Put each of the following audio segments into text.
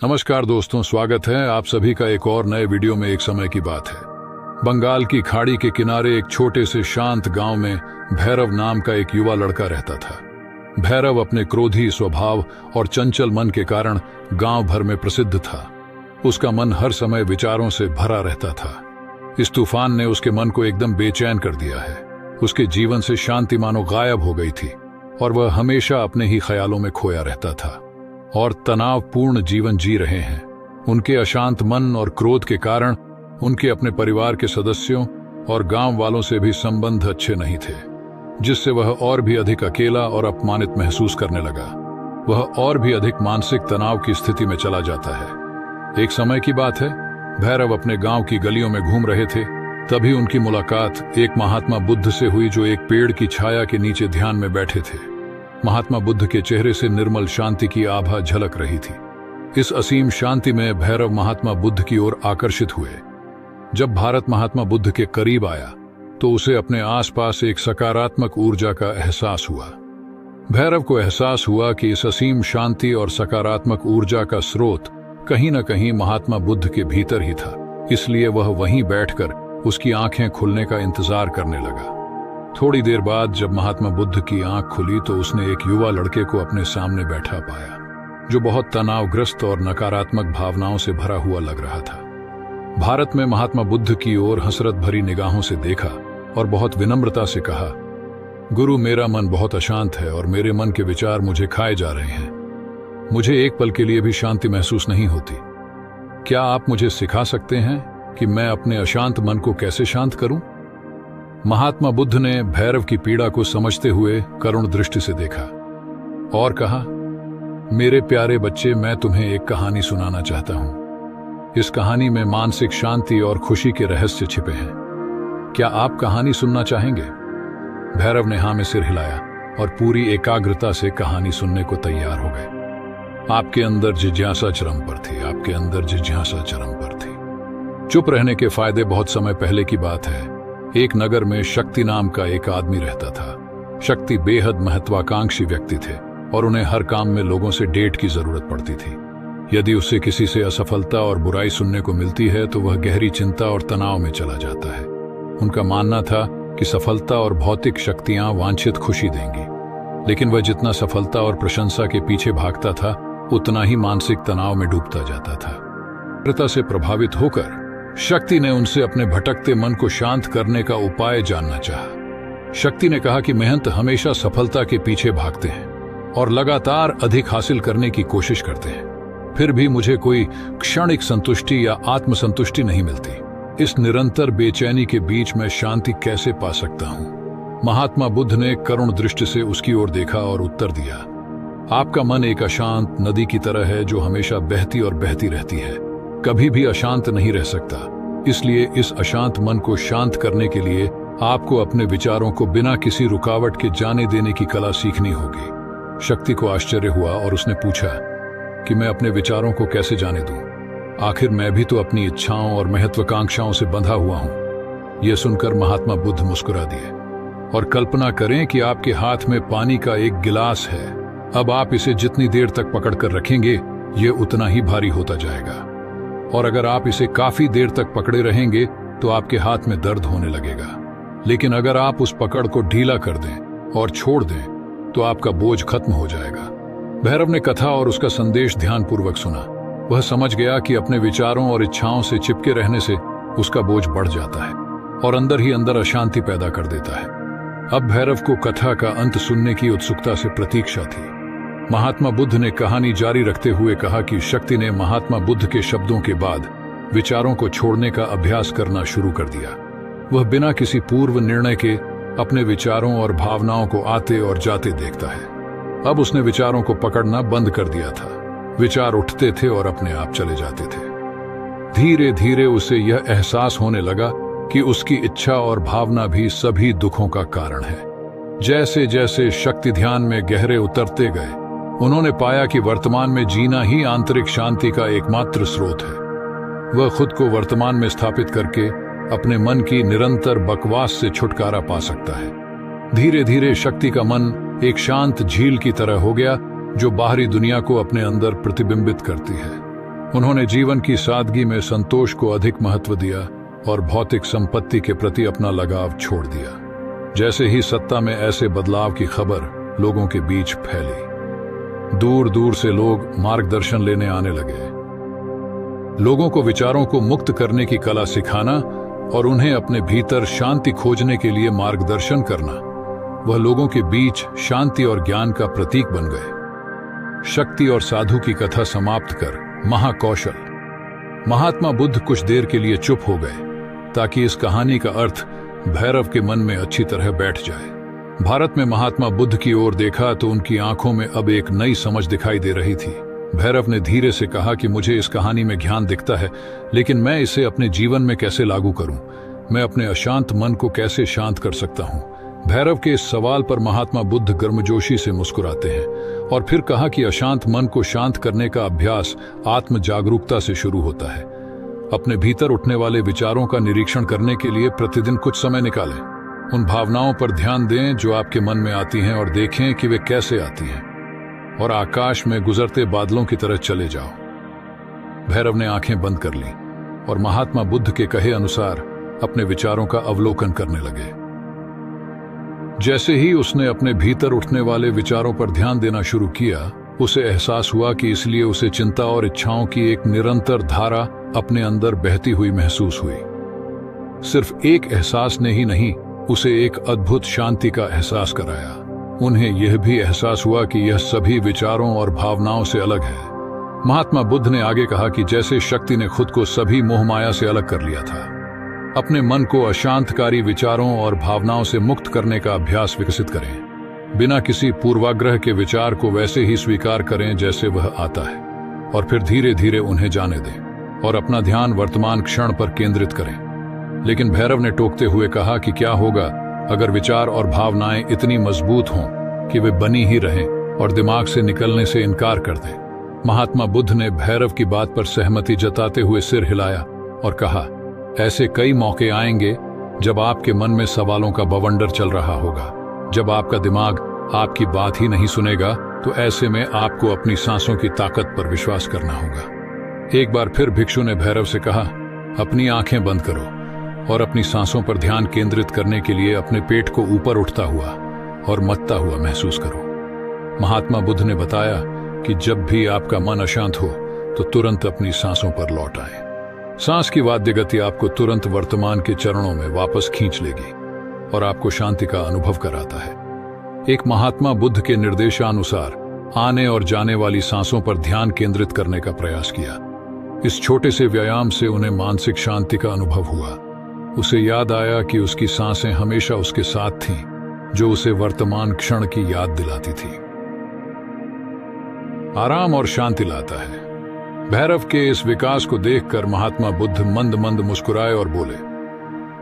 नमस्कार दोस्तों, स्वागत है आप सभी का एक और नए वीडियो में। एक समय की बात है, बंगाल की खाड़ी के किनारे एक छोटे से शांत गांव में भैरव नाम का एक युवा लड़का रहता था। भैरव अपने क्रोधी स्वभाव और चंचल मन के कारण गांव भर में प्रसिद्ध था। उसका मन हर समय विचारों से भरा रहता था। इस तूफान ने उसके मन को एकदम बेचैन कर दिया है। उसके जीवन से शांति मानो गायब हो गई थी और वह हमेशा अपने ही ख्यालों में खोया रहता था और तनावपूर्ण जीवन जी रहे हैं। उनके अशांत मन और क्रोध के कारण उनके अपने परिवार के सदस्यों और गांव वालों से भी संबंध अच्छे नहीं थे, जिससे वह और भी अधिक अकेला और अपमानित महसूस करने लगा। वह और भी अधिक मानसिक तनाव की स्थिति में चला जाता है। एक समय की बात है, भैरव अपने गांव की गलियों में घूम रहे थे। तभी उनकी मुलाकात एक महात्मा बुद्ध से हुई, जो एक पेड़ की छाया के नीचे ध्यान में बैठे थे। महात्मा बुद्ध के चेहरे से निर्मल शांति की आभा झलक रही थी। इस असीम शांति में भैरव महात्मा बुद्ध की ओर आकर्षित हुए। जब भारत महात्मा बुद्ध के करीब आया तो उसे अपने आसपास एक सकारात्मक ऊर्जा का एहसास हुआ। भैरव को एहसास हुआ कि इस असीम शांति और सकारात्मक ऊर्जा का स्रोत कहीं न कहीं महात्मा बुद्ध के भीतर ही था। इसलिए वह वहीं बैठकर उसकी आंखें खुलने का इंतजार करने लगा। थोड़ी देर बाद जब महात्मा बुद्ध की आंख खुली तो उसने एक युवा लड़के को अपने सामने बैठा पाया, जो बहुत तनावग्रस्त और नकारात्मक भावनाओं से भरा हुआ लग रहा था। भारत में महात्मा बुद्ध की ओर हसरत भरी निगाहों से देखा और बहुत विनम्रता से कहा, गुरु, मेरा मन बहुत अशांत है और मेरे मन के विचार मुझे खाए जा रहे हैं। मुझे एक पल के लिए भी शांति महसूस नहीं होती। क्या आप मुझे सिखा सकते हैं कि मैं अपने अशांत मन को कैसे शांत करूं? महात्मा बुद्ध ने भैरव की पीड़ा को समझते हुए करुण दृष्टि से देखा और कहा, मेरे प्यारे बच्चे, मैं तुम्हें एक कहानी सुनाना चाहता हूं। इस कहानी में मानसिक शांति और खुशी के रहस्य छिपे हैं। क्या आप कहानी सुनना चाहेंगे? भैरव ने हाँ में सिर हिलाया और पूरी एकाग्रता से कहानी सुनने को तैयार हो गए। आपके अंदर जिज्ञासा चरम पर थी। आपके अंदर जिज्ञासा चरम पर थी। चुप रहने के फायदे। बहुत समय पहले की बात है, एक नगर में शक्ति नाम का एक आदमी रहता था। शक्ति बेहद महत्वाकांक्षी व्यक्ति थे और उन्हें हर काम में लोगों से डेट की जरूरत पड़ती थी। यदि उससे किसी से असफलता और बुराई सुनने को मिलती है तो वह गहरी चिंता और तनाव में चला जाता है। उनका मानना था कि सफलता और भौतिक शक्तियां वांछित खुशी देंगी, लेकिन वह जितना सफलता और प्रशंसा के पीछे भागता था उतना ही मानसिक तनाव में डूबता जाता था। से प्रभावित होकर शक्ति ने उनसे अपने भटकते मन को शांत करने का उपाय जानना चाहा। शक्ति ने कहा कि मेहनत हमेशा सफलता के पीछे भागते हैं और लगातार अधिक हासिल करने की कोशिश करते हैं, फिर भी मुझे कोई क्षणिक संतुष्टि या आत्मसंतुष्टि नहीं मिलती। इस निरंतर बेचैनी के बीच मैं शांति कैसे पा सकता हूं? महात्मा बुद्ध ने करुण दृष्टि से उसकी ओर देखा और उत्तर दिया, आपका मन एक अशांत नदी की तरह है जो हमेशा बहती और बहती रहती है, कभी भी अशांत नहीं रह सकता। इसलिए इस अशांत मन को शांत करने के लिए आपको अपने विचारों को बिना किसी रुकावट के जाने देने की कला सीखनी होगी। शक्ति को आश्चर्य हुआ और उसने पूछा कि मैं अपने विचारों को कैसे जाने दूं? आखिर मैं भी तो अपनी इच्छाओं और महत्वाकांक्षाओं से बंधा हुआ हूं। यह सुनकर महात्मा बुद्ध मुस्कुरा दिए और कल्पना करें कि आपके हाथ में पानी का एक गिलास है। अब आप इसे जितनी देर तक पकड़कर रखेंगे ये उतना ही भारी होता जाएगा, और अगर आप इसे काफी देर तक पकड़े रहेंगे तो आपके हाथ में दर्द होने लगेगा। लेकिन अगर आप उस पकड़ को ढीला कर दें और छोड़ दें तो आपका बोझ खत्म हो जाएगा। भैरव ने कथा और उसका संदेश ध्यानपूर्वक सुना। वह समझ गया कि अपने विचारों और इच्छाओं से चिपके रहने से उसका बोझ बढ़ जाता है और अंदर ही अंदर अशांति पैदा कर देता है। अब भैरव को कथा का अंत सुनने की उत्सुकता से प्रतीक्षा थी। महात्मा बुद्ध ने कहानी जारी रखते हुए कहा कि शक्ति ने महात्मा बुद्ध के शब्दों के बाद विचारों को छोड़ने का अभ्यास करना शुरू कर दिया। वह बिना किसी पूर्व निर्णय के अपने विचारों और भावनाओं को आते और जाते देखता है। अब उसने विचारों को पकड़ना बंद कर दिया था। विचार उठते थे और अपने आप चले जाते थे। धीरे धीरे उसे यह एहसास होने लगा कि उसकी इच्छा और भावना भी सभी दुखों का कारण है। जैसे जैसे शक्ति ध्यान में गहरे उतरते गए, उन्होंने पाया कि वर्तमान में जीना ही आंतरिक शांति का एकमात्र स्रोत है। वह खुद को वर्तमान में स्थापित करके अपने मन की निरंतर बकवास से छुटकारा पा सकता है। धीरे धीरे शक्ति का मन एक शांत झील की तरह हो गया, जो बाहरी दुनिया को अपने अंदर प्रतिबिंबित करती है। उन्होंने जीवन की सादगी में संतोष को अधिक महत्व दिया और भौतिक संपत्ति के प्रति अपना लगाव छोड़ दिया। जैसे ही सत्ता में ऐसे बदलाव की खबर लोगों के बीच फैली, दूर दूर से लोग मार्गदर्शन लेने आने लगे। लोगों को विचारों को मुक्त करने की कला सिखाना और उन्हें अपने भीतर शांति खोजने के लिए मार्गदर्शन करना, वह लोगों के बीच शांति और ज्ञान का प्रतीक बन गए। शक्ति और साधु की कथा समाप्त कर महाकौशल। महात्मा बुद्ध कुछ देर के लिए चुप हो गए ताकि इस कहानी का अर्थ भैरव के मन में अच्छी तरह बैठ जाए। भारत में महात्मा बुद्ध की ओर देखा तो उनकी आंखों में अब एक नई समझ दिखाई दे रही थी। भैरव ने धीरे से कहा कि मुझे इस कहानी में ज्ञान दिखता है, लेकिन मैं इसे अपने जीवन में कैसे लागू करूं? मैं अपने अशांत मन को कैसे शांत कर सकता हूं? भैरव के इस सवाल पर महात्मा बुद्ध गर्मजोशी से मुस्कुराते हैं और फिर कहा कि अशांत मन को शांत करने का अभ्यास आत्म जागरूकता से शुरू होता है। अपने भीतर उठने वाले विचारों का निरीक्षण करने के लिए प्रतिदिन कुछ समय निकालें। उन भावनाओं पर ध्यान दें जो आपके मन में आती हैं और देखें कि वे कैसे आती हैं, और आकाश में गुजरते बादलों की तरह चले जाओ। भैरव ने आंखें बंद कर ली और महात्मा बुद्ध के कहे अनुसार अपने विचारों का अवलोकन करने लगे। जैसे ही उसने अपने भीतर उठने वाले विचारों पर ध्यान देना शुरू किया, उसे एहसास हुआ कि इसलिए उसे चिंता और इच्छाओं की एक निरंतर धारा अपने अंदर बहती हुई महसूस हुई। सिर्फ एक एहसास ने ही नहीं, उसे एक अद्भुत शांति का एहसास कराया। उन्हें यह भी एहसास हुआ कि यह सभी विचारों और भावनाओं से अलग है। महात्मा बुद्ध ने आगे कहा कि जैसे शक्ति ने खुद को सभी मोहमाया से अलग कर लिया था, अपने मन को अशांतकारी विचारों और भावनाओं से मुक्त करने का अभ्यास विकसित करें। बिना किसी पूर्वाग्रह के विचार को वैसे ही स्वीकार करें जैसे वह आता है, और फिर धीरे धीरे उन्हें जाने दें और अपना ध्यान वर्तमान क्षण पर केंद्रित करें। लेकिन भैरव ने टोकते हुए कहा कि क्या होगा अगर विचार और भावनाएं इतनी मजबूत हों कि वे बनी ही रहें और दिमाग से निकलने से इनकार कर दें। महात्मा बुद्ध ने भैरव की बात पर सहमति जताते हुए सिर हिलाया और कहा, ऐसे कई मौके आएंगे जब आपके मन में सवालों का बवंडर चल रहा होगा। जब आपका दिमाग आपकी बात ही नहीं सुनेगा, तो ऐसे में आपको अपनी सांसों की ताकत पर विश्वास करना होगा। एक बार फिर भिक्षु ने भैरव से कहा, अपनी आंखें बंद करो और अपनी सांसों पर ध्यान केंद्रित करने के लिए अपने पेट को ऊपर उठता हुआ और मत्ता हुआ महसूस करो। महात्मा बुद्ध ने बताया कि जब भी आपका मन अशांत हो तो तुरंत अपनी सांसों पर लौट आए। सांस की वाद्य गति आपको तुरंत वर्तमान के चरणों में वापस खींच लेगी और आपको शांति का अनुभव कराता है। एक महात्मा बुद्ध के निर्देशानुसार आने और जाने वाली सांसों पर ध्यान केंद्रित करने का प्रयास किया। इस छोटे से व्यायाम से उन्हें मानसिक शांति का अनुभव हुआ। उसे याद आया कि उसकी सांसें हमेशा उसके साथ थीं, जो उसे वर्तमान क्षण की याद दिलाती थी। आराम और शांति लाता है। भैरव के इस विकास को देखकर महात्मा बुद्ध मंद मंद मुस्कुराए और बोले,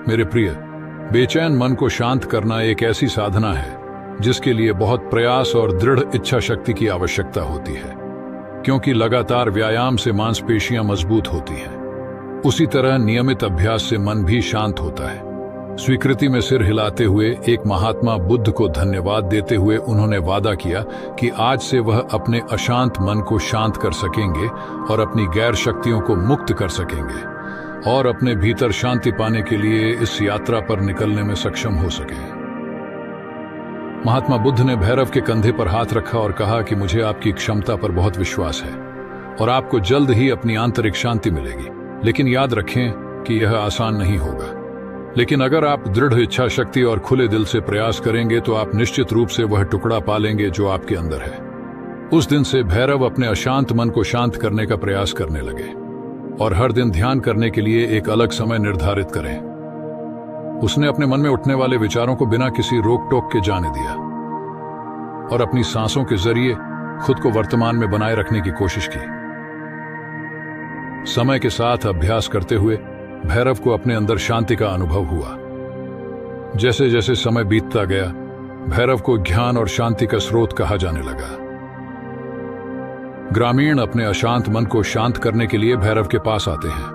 मेरे प्रिय, बेचैन मन को शांत करना एक ऐसी साधना है जिसके लिए बहुत प्रयास और दृढ़ इच्छा शक्ति की आवश्यकता होती है, क्योंकि लगातार व्यायाम से मांसपेशियां मजबूत होती हैं। उसी तरह नियमित अभ्यास से मन भी शांत होता है। स्वीकृति में सिर हिलाते हुए एक महात्मा बुद्ध को धन्यवाद देते हुए उन्होंने वादा किया कि आज से वह अपने अशांत मन को शांत कर सकेंगे और अपनी गैर शक्तियों को मुक्त कर सकेंगे और अपने भीतर शांति पाने के लिए इस यात्रा पर निकलने में सक्षम हो सके। महात्मा बुद्ध ने भैरव के कंधे पर हाथ रखा और कहा कि मुझे आपकी क्षमता पर बहुत विश्वास है और आपको जल्द ही अपनी आंतरिक शांति मिलेगी, लेकिन याद रखें कि यह आसान नहीं होगा। लेकिन अगर आप दृढ़ इच्छा शक्ति और खुले दिल से प्रयास करेंगे तो आप निश्चित रूप से वह टुकड़ा पालेंगे जो आपके अंदर है। उस दिन से भैरव अपने अशांत मन को शांत करने का प्रयास करने लगे और हर दिन ध्यान करने के लिए एक अलग समय निर्धारित करें। उसने अपने मन में उठने वाले विचारों को बिना किसी रोक टोक के जाने दिया और अपनी सांसों के जरिए खुद को वर्तमान में बनाए रखने की कोशिश की। समय के साथ अभ्यास करते हुए भैरव को अपने अंदर शांति का अनुभव हुआ। जैसे जैसे समय बीतता गया, भैरव को ज्ञान और शांति का स्रोत कहा जाने लगा। ग्रामीण अपने अशांत मन को शांत करने के लिए भैरव के पास आते हैं।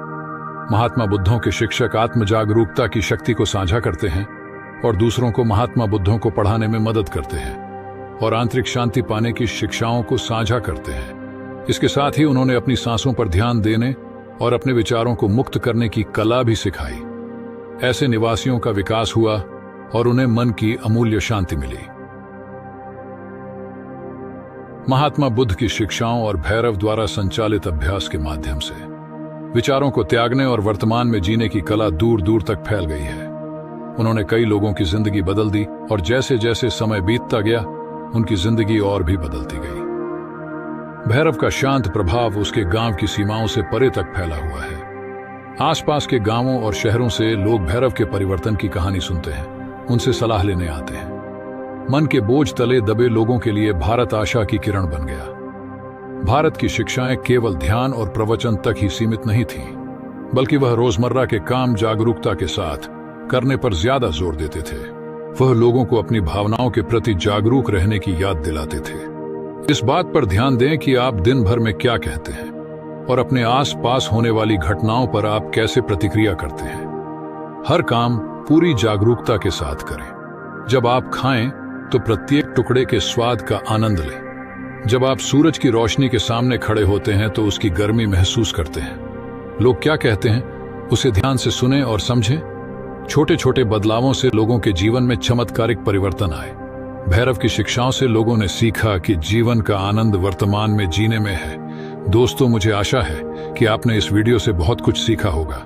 महात्मा बुद्धों के शिक्षक आत्म जागरूकता की शक्ति को साझा करते हैं और दूसरों को महात्मा बुद्धों को पढ़ाने में मदद करते हैं और आंतरिक शांति पाने की शिक्षाओं को साझा करते हैं। इसके साथ ही उन्होंने अपनी सांसों पर ध्यान देने और अपने विचारों को मुक्त करने की कला भी सिखाई। ऐसे निवासियों का विकास हुआ और उन्हें मन की अमूल्य शांति मिली। महात्मा बुद्ध की शिक्षाओं और भैरव द्वारा संचालित अभ्यास के माध्यम से विचारों को त्यागने और वर्तमान में जीने की कला दूर दूर तक फैल गई है। उन्होंने कई लोगों की जिंदगी बदल दी और जैसे जैसे समय बीतता गया उनकी जिंदगी और भी बदलती गई। भैरव का शांत प्रभाव उसके गांव की सीमाओं से परे तक फैला हुआ है। आसपास के गांवों और शहरों से लोग भैरव के परिवर्तन की कहानी सुनते हैं, उनसे सलाह लेने आते हैं। मन के बोझ तले दबे लोगों के लिए भारत आशा की किरण बन गया। भारत की शिक्षाएं केवल ध्यान और प्रवचन तक ही सीमित नहीं थीं, बल्कि वह रोजमर्रा के काम जागरूकता के साथ करने पर ज्यादा जोर देते थे। वह लोगों को अपनी भावनाओं के प्रति जागरूक रहने की याद दिलाते थे। इस बात पर ध्यान दें कि आप दिन भर में क्या कहते हैं और अपने आसपास होने वाली घटनाओं पर आप कैसे प्रतिक्रिया करते हैं। हर काम पूरी जागरूकता के साथ करें। जब आप खाएं तो प्रत्येक टुकड़े के स्वाद का आनंद लें। जब आप सूरज की रोशनी के सामने खड़े होते हैं तो उसकी गर्मी महसूस करते हैं। लोग क्या कहते हैं उसे ध्यान से सुनें और समझें। छोटे छोटे बदलावों से लोगों के जीवन में चमत्कारिक परिवर्तन आए। भैरव की शिक्षाओं से लोगों ने सीखा कि जीवन का आनंद वर्तमान में जीने में है। दोस्तों, मुझे आशा है कि आपने इस वीडियो से बहुत कुछ सीखा होगा।